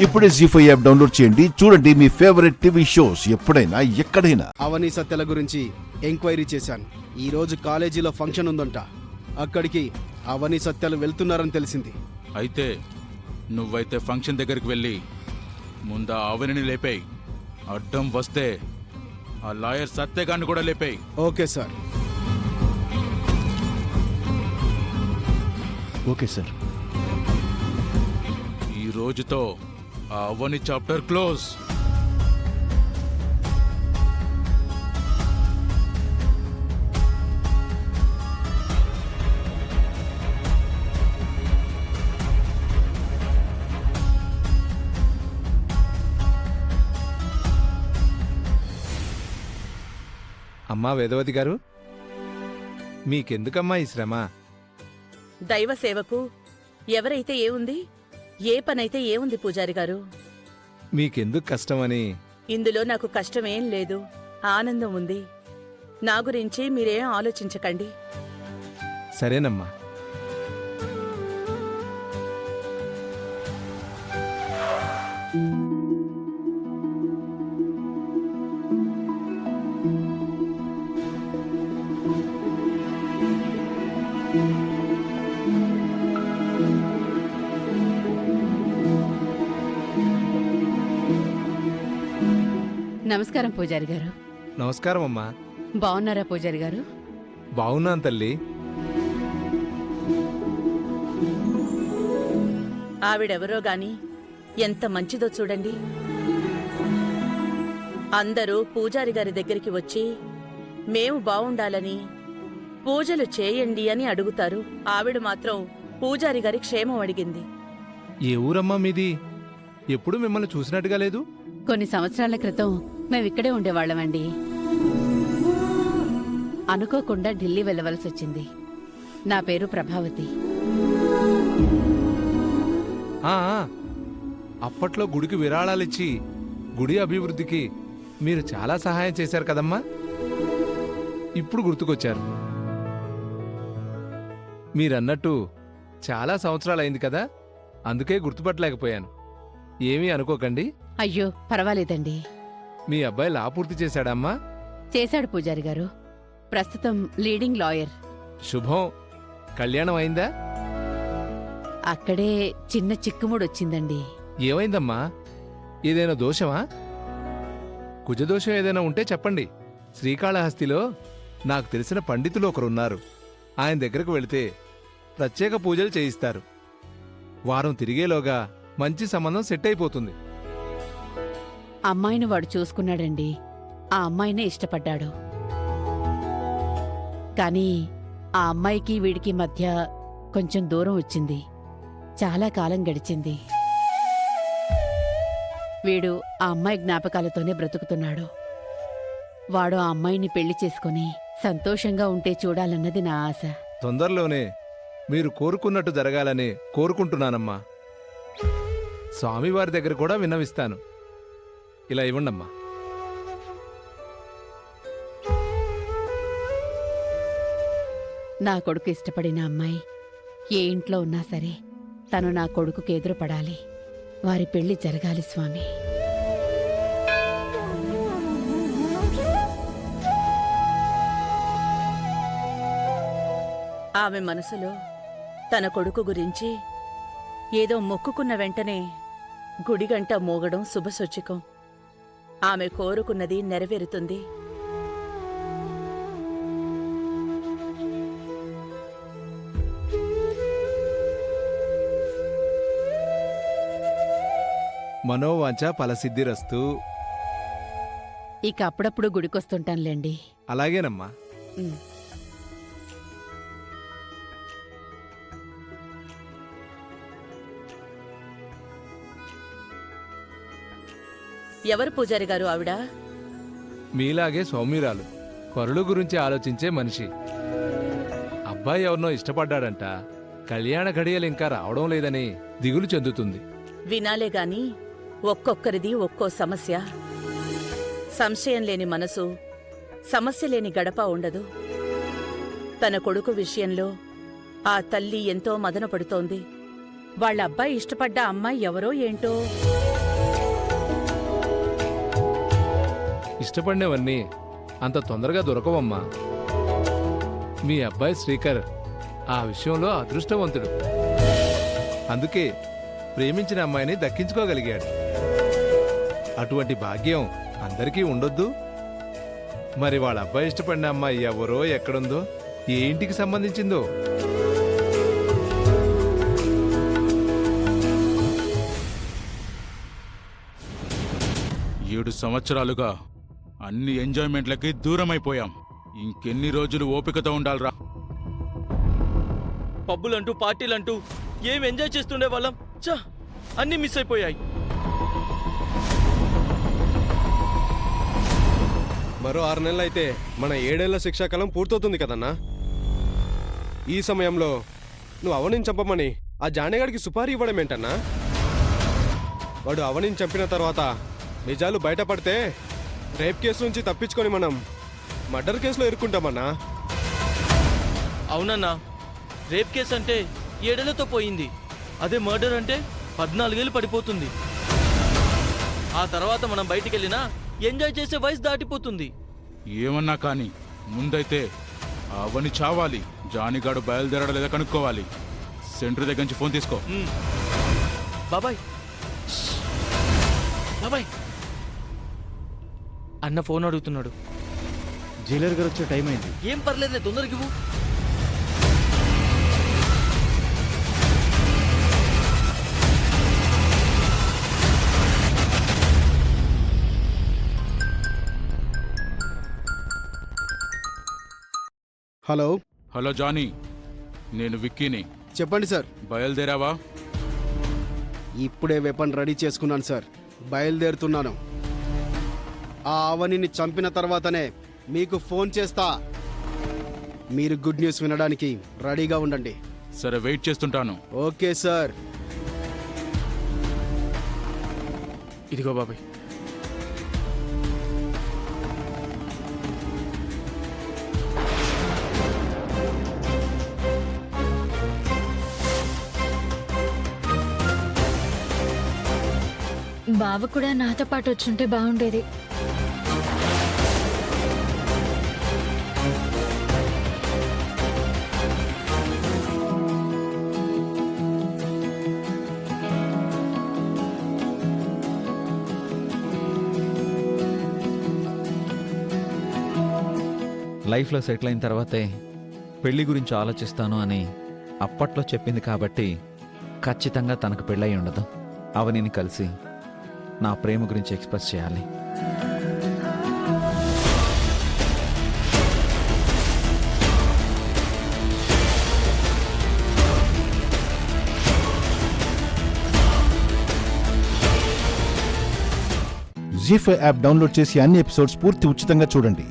ఇప్పుడే జీ5 app download చేయండి. చూడండి మీ ఫేవరెట్ టీవీ షోస్ ఎప్పుడైనా ఎక్కడైనా. అవని సత్యల గురించి ఎంక్వైరీ చేశాను. ఈ రోజు కాలేజీలో ఫంక్షన్ ఉందంట. అక్కడికి అవని సత్యలు వెళ్తున్నారని తెలిసింది. అయితే నువ్వైతే ఫంక్షన్ దగ్గరికి వెళ్ళి ముందా అవనిని లేపేయి. అడ్డం వస్తే ఆ లాయర్ సత్యగాన్ని కూడా లేపేయి. Okay sir. Okay sir. ఈ రోజుతో ఆ అవని చాప్టర్ క్లోజ్. అమ్మా వేదవతి గారు, మీకెందుకమ్మా ఈ శ్రమ? దైవ సేవకు ఎవరైతే ఏముంది, ఏ పనైతే ఏముంది పూజారి గారు. మీకెందుకు కష్టమని. ఇందులో నాకు కష్టమేం లేదు, ఆనందం ఉంది. నా గురించి మీరేం ఆలోచించకండి. సరేనమ్మా. నమస్కారం పూజారి గారు. నమస్కారం అమ్మా. బాగున్నారా పూజారి గారు? బాగున్నాను తల్లి. ఆవిడెవరో గాని ఎంత మంచిదో చూడండి. అందరూ పూజారి గారి దగ్గరికి వచ్చి మేము బావుండాలని పూజలు చేయండి అని అడుగుతారు. ఆవిడ మాత్రం పూజారి గారి క్షేమం అడిగింది. ఏ ఊరమ్మా మీది? ఎప్పుడు మిమ్మల్ని చూసినట్టుగా లేదు. కొన్ని సంవత్సరాల క్రితం మేమిక్కడే ఉండేవాళ్లమండి. అనుకోకుండా ఢిల్లీ వెళ్ళవలసి వచ్చింది. నా పేరు ప్రభావతి. ఆ, అప్పట్లో గుడికి విరాళాలిచ్చి గుడి అభివృద్ధికి మీరు చాలా సహాయం చేశారు కదమ్మా. ఇప్పుడు గుర్తుకొచ్చారు. మీరన్నట్టు చాలా సంవత్సరాలైంది కదా, అందుకే గుర్తుపట్టలేకపోయాను. ఏమీ అనుకోకండి. అయ్యో పర్వాలేదండి. మీ అబ్బాయి లా పూర్తి చేశాడమ్మా? చేశాడు పూజారి గారు. ప్రస్తుతం లీడింగ్ లాయర్. శుభం. కళ్యాణం అయిందా? అక్కడే చిన్న చిక్కుముడొచ్చిందండి. ఏమైందమ్మా? ఏదైనా దోషమా? కుజదోషం ఏదైనా ఉంటే చెప్పండి. శ్రీకాళహస్తిలో నాకు తెలిసిన పండితులు ఒకరున్నారు. ఆయన దగ్గరకు వెళితే ప్రత్యేక పూజలు చేయిస్తారు. వారం తిరిగేలోగా మంచి సంబంధం సెట్ అయిపోతుంది. అమ్మాయిని వాడు చూసుకున్నాడండి. ఆ అమ్మాయినే ఇష్టపడ్డాడు. కానీ ఆ అమ్మాయికి వీడికి మధ్య కొంచెం దూరం వచ్చింది. చాలా కాలం గడిచింది. వీడు ఆ అమ్మాయి జ్ఞాపకాలతోనే బ్రతుకుతున్నాడు. వాడు ఆ అమ్మాయిని పెళ్లి చేసుకుని సంతోషంగా ఉంటే చూడాలన్నది నా ఆశ. తొందరలోనే మీరు కోరుకున్నట్టు జరగాలని కోరుకుంటున్నానమ్మా. స్వామివారి దగ్గర కూడా విన్నవిస్తాను. ఇలా ఇవ్వండమ్మా. నా కొడుకు ఇష్టపడిన అమ్మాయి ఏ ఇంట్లో ఉన్నా సరే తను నా కొడుకుకి ఎదురుపడాలి. వారి పెళ్లి జరగాలి స్వామి. ఆమె మనసులో తన కొడుకు గురించి ఏదో మొక్కుకున్న వెంటనే గుడిగంట మోగడం శుభసూచకం. ఆమె కోరుకున్నది నెరవేరుతుంది. మనోవాంఛ ఫలసిద్ధిరస్తు. ఇక అప్పుడప్పుడు గుడికొస్తుంటానులేండి. అలాగేనమ్మా. ఉమ్. ఎవరు పూజారి గారు ఆవిడ? మీలాగే సౌమ్యురాలు, పరుల గురించి ఆలోచించే మనిషి. అబ్బాయి ఎవరినో ఇష్టపడ్డాడంట. కళ్యాణ ఘడియలు ఇంకా రావడం లేదని దిగులు చెందుతుంది. వినాలే గాని ఒక్కొక్కరిది ఒక్కో సమస్య. సంశయం లేని మనసు, సమస్య లేని గడప ఉండదు. తన కొడుకు విషయంలో ఆ తల్లి ఎంతో మదనపడుతోంది. వాళ్ళ అబ్బాయి ఇష్టపడ్డ అమ్మాయి ఎవరో ఏంటో. ఇష్టపడినవన్నీ అంత తొందరగా దొరకవమ్మా. మీ అబ్బాయి శ్రీకర్ ఆ విషయంలో అదృష్టవంతుడు. అందుకే ప్రేమించిన అమ్మాయిని దక్కించుకోగలిగాడు. అటువంటి భాగ్యం అందరికీ ఉండొద్దు. మరి వాళ్ళ అబ్బాయి ఇష్టపడిన అమ్మాయి ఎవరో, ఎక్కడుందో, ఏ ఇంటికి సంబంధించిందో? 7 సంవత్సరాలుగా అన్ని ఎంజాయ్మెంట్లకి దూరమైపోయాం. ఇంకెన్ని రోజులు ఓపికతో ఉండాలిరా? పబ్బులంటూ పార్టీలంటూ ఏం ఎంజాయ్ చేస్తుండే వాళ్ళం. చా, అన్నీ మిస్ అయిపోయాయి. మరో 6 నెలలు అయితే మన 7 ఏళ్ల శిక్షాకాలం పూర్తవుతుంది కదన్నా. ఈ సమయంలో నువ్వు అవనిని చంపమని ఆ జానేగాడికి సుపారీ ఇవ్వడం ఏంటన్నా? వాడు అవనిని చంపిన తర్వాత నిజాలు బయటపడితే రేప్ కేసు నుంచి తప్పించుకొని మనం మర్డర్ కేసులో ఇరుక్కుంటామన్నా. అవునన్నా, రేప్ కేసు అంటే 7 ఏళ్లతో పోయింది. అదే మర్డర్ అంటే 14 ఏళ్ళు పడిపోతుంది. ఆ తర్వాత మనం బయటికి వెళ్ళినా ఎంజాయ్ చేసే వయసు దాటిపోతుంది. ఏమన్నా కానీ ముందైతే అవని చావాలి. జానిగాడు బయలుదేరడం లేదా కనుక్కోవాలి. సెంటర్ దగ్గర నుంచి ఫోన్ తీసుకో. బాబాయ్, బాబాయ్, అన్న ఫోన్ అడుగుతున్నాడు. జైలర్ గారు వచ్చే టైం అయింది. ఏం పర్లేదులే, తొందరగా ఇవ్వు. హలో, హలో జానీ, నేను విక్కీని. చెప్పండి సార్. బయలుదేరావా? ఇప్పుడే వెపన్ రెడీ చేసుకున్నాను సార్. బయలుదేరుతున్నాను. ఆ అవనిని చంపిన తర్వాతనే మీకు ఫోన్ చేస్తా. మీరు గుడ్ న్యూస్ వినడానికి రెడీగా ఉండండి. సరే, వెయిట్ చేస్తుంటాను. Okay sir. ఇదిగో బాబాయ్. బావ కూడా నాతో పాటు వచ్చుంటే బాగుండేది. లైఫ్లో సెటిల్ అయిన తర్వాతే పెళ్లి గురించి ఆలోచిస్తాను అని అప్పట్లో చెప్పింది కాబట్టి ఖచ్చితంగా తనకు పెళ్ళయి ఉండదు. అవనిని కలిసి నా ప్రేమ గురించి ఎక్స్ప్రెస్ చేయాలి. జీ5 యాప్ డౌన్లోడ్ చేసి అన్ని ఎపిసోడ్స్ పూర్తి ఉచితంగా చూడండి.